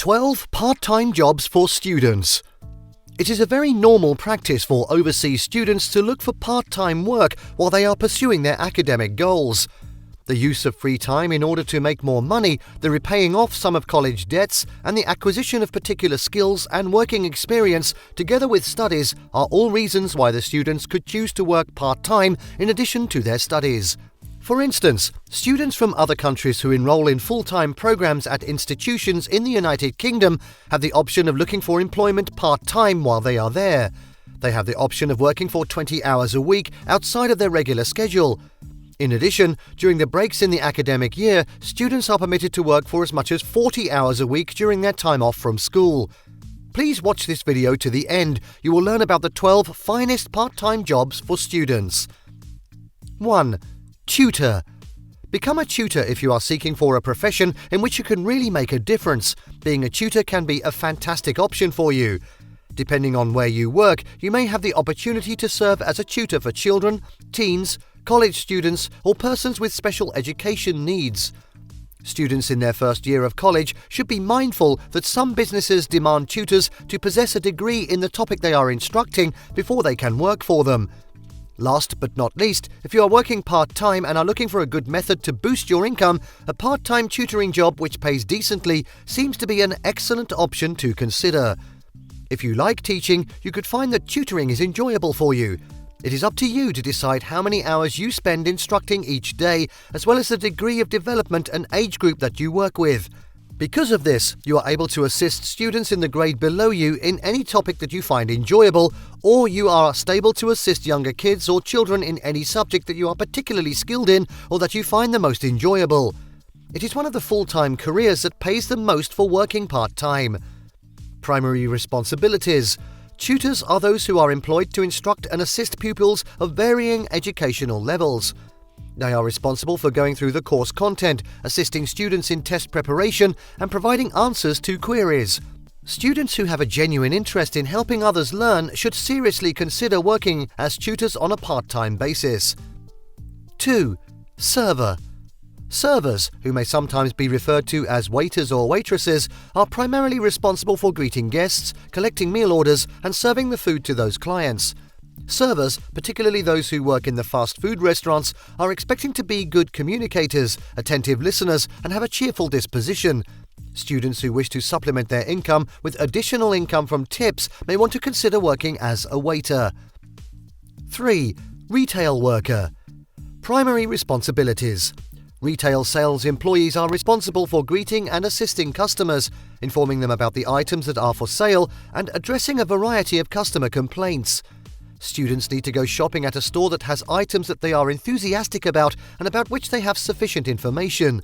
12 part-time jobs for students. It is a very normal practice for overseas students to look for part-time work while they are pursuing their academic goals. The use of free time in order to make more money, the repaying off some of college debts, and the acquisition of particular skills and working experience together with studies are all reasons why the students could choose to work part-time in addition to their studies. For instance, students from other countries who enroll in full-time programs at institutions in the United Kingdom have the option of looking for employment part-time while they are there. They have the option of working for 20 hours a week outside of their regular schedule. In addition, during the breaks in the academic year, students are permitted to work for as much as 40 hours a week during their time off from school. Please watch this video to the end. You will learn about the 12 finest part-time jobs for students. 1. Tutor. Become a tutor if you are seeking for a profession in which you can really make a difference. Being a tutor can be a fantastic option for you. Depending on where you work, you may have the opportunity to serve as a tutor for children, teens, college students, or persons with special education needs. Students in their first year of college should be mindful that some businesses demand tutors to possess a degree in the topic they are instructing before they can work for them. Last but not least, if you are working part-time and are looking for a good method to boost your income, a part-time tutoring job which pays decently seems to be an excellent option to consider. If you like teaching, you could find that tutoring is enjoyable for you. It is up to you to decide how many hours you spend instructing each day, as well as the degree of development and age group that you work with. Because of this, you are able to assist students in the grade below you in any topic that you find enjoyable, or you are stable to assist younger kids or children in any subject that you are particularly skilled in or that you find the most enjoyable. It is one of the full-time careers that pays the most for working part-time. Primary responsibilities. Tutors are those who are employed to instruct and assist pupils of varying educational levels. They are responsible for going through the course content, assisting students in test preparation, and providing answers to queries. Students who have a genuine interest in helping others learn should seriously consider working as tutors on a part-time basis. 2. Server. Servers, who may sometimes be referred to as waiters or waitresses, are primarily responsible for greeting guests, collecting meal orders, and serving the food to those clients. Servers, particularly those who work in the fast food restaurants, are expecting to be good communicators, attentive listeners, and have a cheerful disposition. Students who wish to supplement their income with additional income from tips may want to consider working as a waiter. 3. Retail worker. Primary responsibilities. Retail sales employees are responsible for greeting and assisting customers, informing them about the items that are for sale, and addressing a variety of customer complaints. Students need to go shopping at a store that has items that they are enthusiastic about and about which they have sufficient information.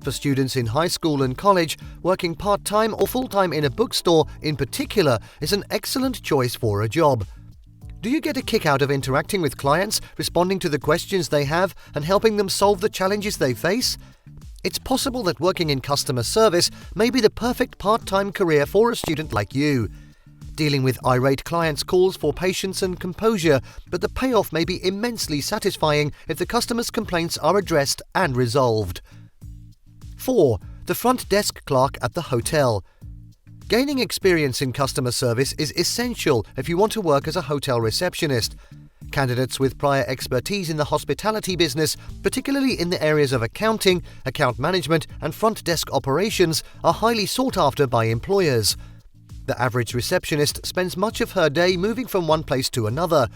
For students in high school and college, working part-time or full-time in a bookstore in particular is an excellent choice for a job. Do you get a kick out of interacting with clients, responding to the questions they have, and helping them solve the challenges they face? It's possible that working in customer service may be the perfect part-time career for a student like you. Dealing with irate clients calls for patience and composure, but the payoff may be immensely satisfying if the customer's complaints are addressed and resolved. 4. The front desk clerk at the hotel. Gaining experience in customer service is essential if you want to work as a hotel receptionist. Candidates with prior expertise in the hospitality business, particularly in the areas of accounting, account management, and front desk operations, are highly sought after by employers. The average receptionist spends much of her day moving from one place to another.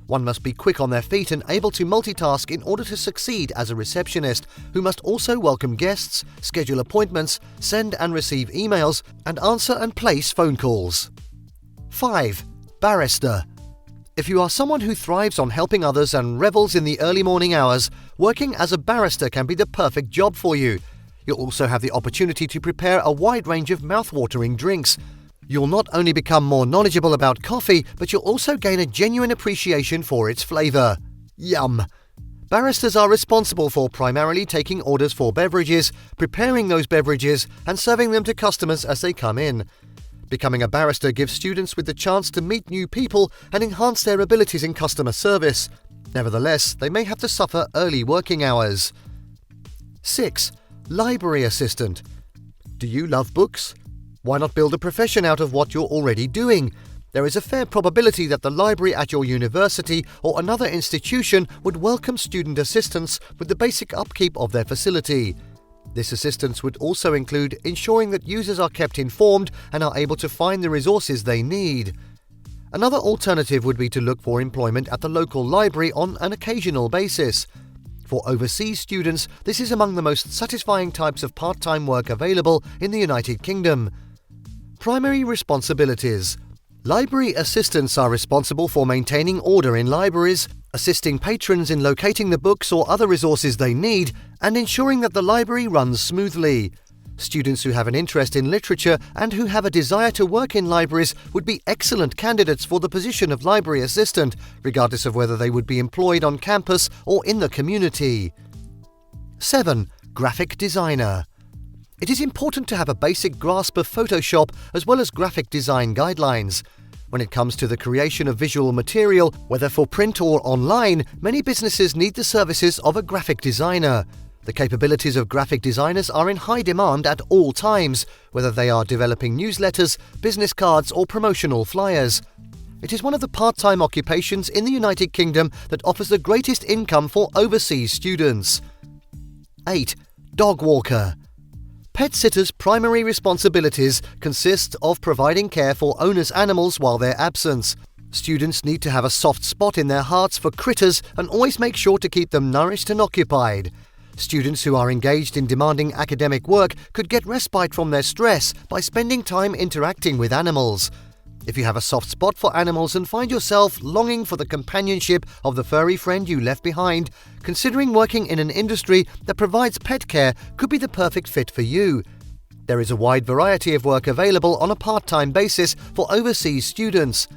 One must be quick on their feet and able to multitask in order to succeed as a receptionist, who must also welcome guests, schedule appointments, send and receive emails, and answer and place phone calls. 5. Barista. If you are someone who thrives on helping others and revels in the early morning hours, working as a barista can be the perfect job for you. You'll also have the opportunity to prepare a wide range of mouth-watering drinks. You'll not only become more knowledgeable about coffee, but you'll also gain a genuine appreciation for its flavor. Yum! Baristas are responsible for primarily taking orders for beverages, preparing those beverages, and serving them to customers as they come in. Becoming a barista gives students with the chance to meet new people and enhance their abilities in customer service. Nevertheless, they may have to suffer early working hours. 6. Library assistant. Do you love books? Why not build a profession out of what you're already doing? There is a fair probability that the library at your university or another institution would welcome student assistants with the basic upkeep of their facility. This assistance would also include ensuring that users are kept informed and are able to find the resources they need. Another alternative would be to look for employment at the local library on an occasional basis. For overseas students, this is among the most satisfying types of part-time work available in the United Kingdom. Primary responsibilities. Library assistants are responsible for maintaining order in libraries, assisting patrons in locating the books or other resources they need, and ensuring that the library runs smoothly. Students who have an interest in literature and who have a desire to work in libraries would be excellent candidates for the position of library assistant, regardless of whether they would be employed on campus or in the community. 7. Graphic designer. It is important to have a basic grasp of Photoshop as well as graphic design guidelines. When it comes to the creation of visual material, whether for print or online, many businesses need the services of a graphic designer. The capabilities of graphic designers are in high demand at all times, whether they are developing newsletters, business cards, or promotional flyers. It is one of the part-time occupations in the United Kingdom that offers the greatest income for overseas students. 8. Dog walker. Pet sitters' primary responsibilities consist of providing care for owners' animals while they're absent. Students need to have a soft spot in their hearts for critters and always make sure to keep them nourished and occupied. Students who are engaged in demanding academic work could get respite from their stress by spending time interacting with animals. If you have a soft spot for animals and find yourself longing for the companionship of the furry friend you left behind, considering working in an industry that provides pet care could be the perfect fit for you. There is a wide variety of work available on a part-time basis for overseas students.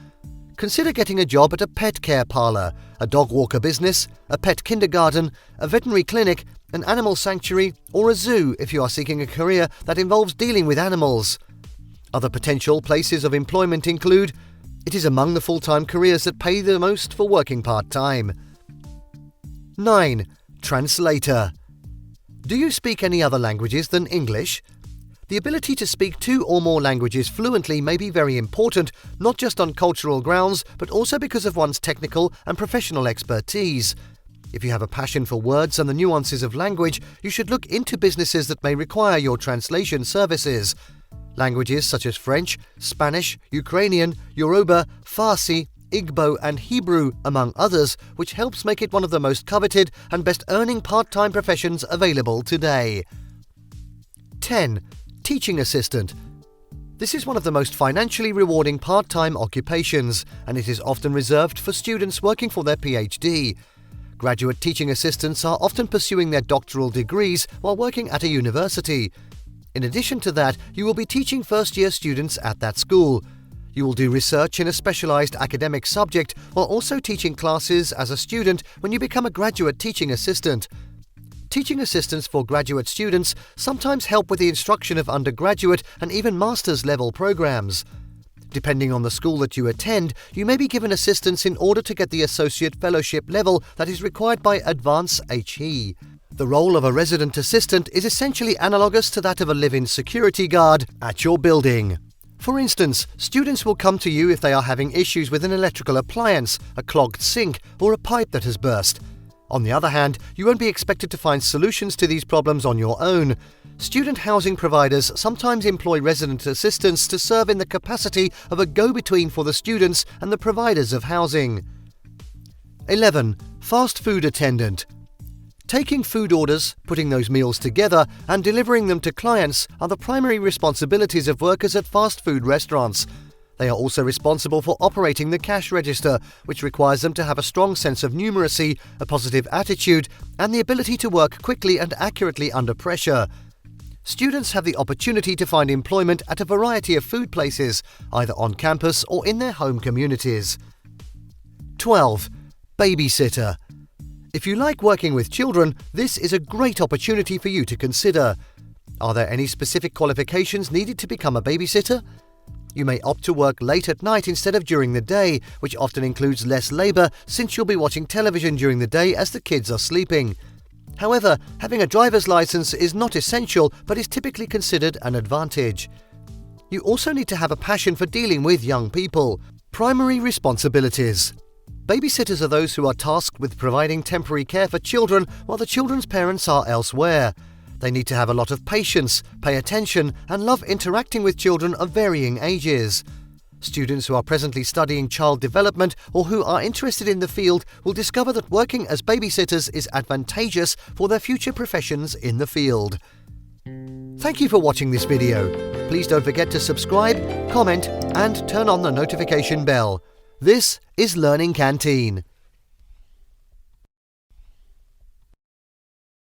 Consider getting a job at a pet care parlour, a dog walker business, a pet kindergarten, a veterinary clinic, an animal sanctuary, or a zoo if you are seeking a career that involves dealing with animals. Other potential places of employment include: it is among the full-time careers that pay the most for working part-time. 9. Translator. Do you speak any other languages than English? The ability to speak 2 or more languages fluently may be very important, not just on cultural grounds, but also because of one's technical and professional expertise. If you have a passion for words and the nuances of language, you should look into businesses that may require your translation services. Languages such as French, Spanish, Ukrainian, Yoruba, Farsi, Igbo and Hebrew, among others, which helps make it one of the most coveted and best-earning part-time professions available today. 10. Teaching assistant. This is one of the most financially rewarding part-time occupations, and it is often reserved for students working for their PhD. Graduate teaching assistants are often pursuing their doctoral degrees while working at a university. In addition to that, you will be teaching first-year students at that school. You will do research in a specialized academic subject while also teaching classes as a student when you become a graduate teaching assistant. Teaching assistants for graduate students sometimes help with the instruction of undergraduate and even master's level programs. Depending on the school that you attend, you may be given assistance in order to get the associate fellowship level that is required by Advanced HE. The role of a resident assistant is essentially analogous to that of a live-in security guard at your building. For instance, students will come to you if they are having issues with an electrical appliance, a clogged sink, or a pipe that has burst. On the other hand, you won't be expected to find solutions to these problems on your own. Student housing providers sometimes employ resident assistants to serve in the capacity of a go-between for the students and the providers of housing. 11. Fast food attendant. Taking food orders, putting those meals together, and delivering them to clients are the primary responsibilities of workers at fast food restaurants. They are also responsible for operating the cash register, which requires them to have a strong sense of numeracy, a positive attitude, and the ability to work quickly and accurately under pressure. Students have the opportunity to find employment at a variety of food places, either on campus or in their home communities. 12. Babysitter. If you like working with children, this is a great opportunity for you to consider. Are there any specific qualifications needed to become a babysitter? You may opt to work late at night instead of during the day, which often includes less labour since you'll be watching television during the day as the kids are sleeping. However, having a driver's license is not essential but is typically considered an advantage. You also need to have a passion for dealing with young people. Primary responsibilities. Babysitters are those who are tasked with providing temporary care for children while the children's parents are elsewhere. They need to have a lot of patience, pay attention, and love interacting with children of varying ages. Students who are presently studying child development or who are interested in the field will discover that working as babysitters is advantageous for their future professions in the field. Thank you for watching this video. Please don't forget to subscribe, comment, and turn on the notification bell. This is Learning Canteen.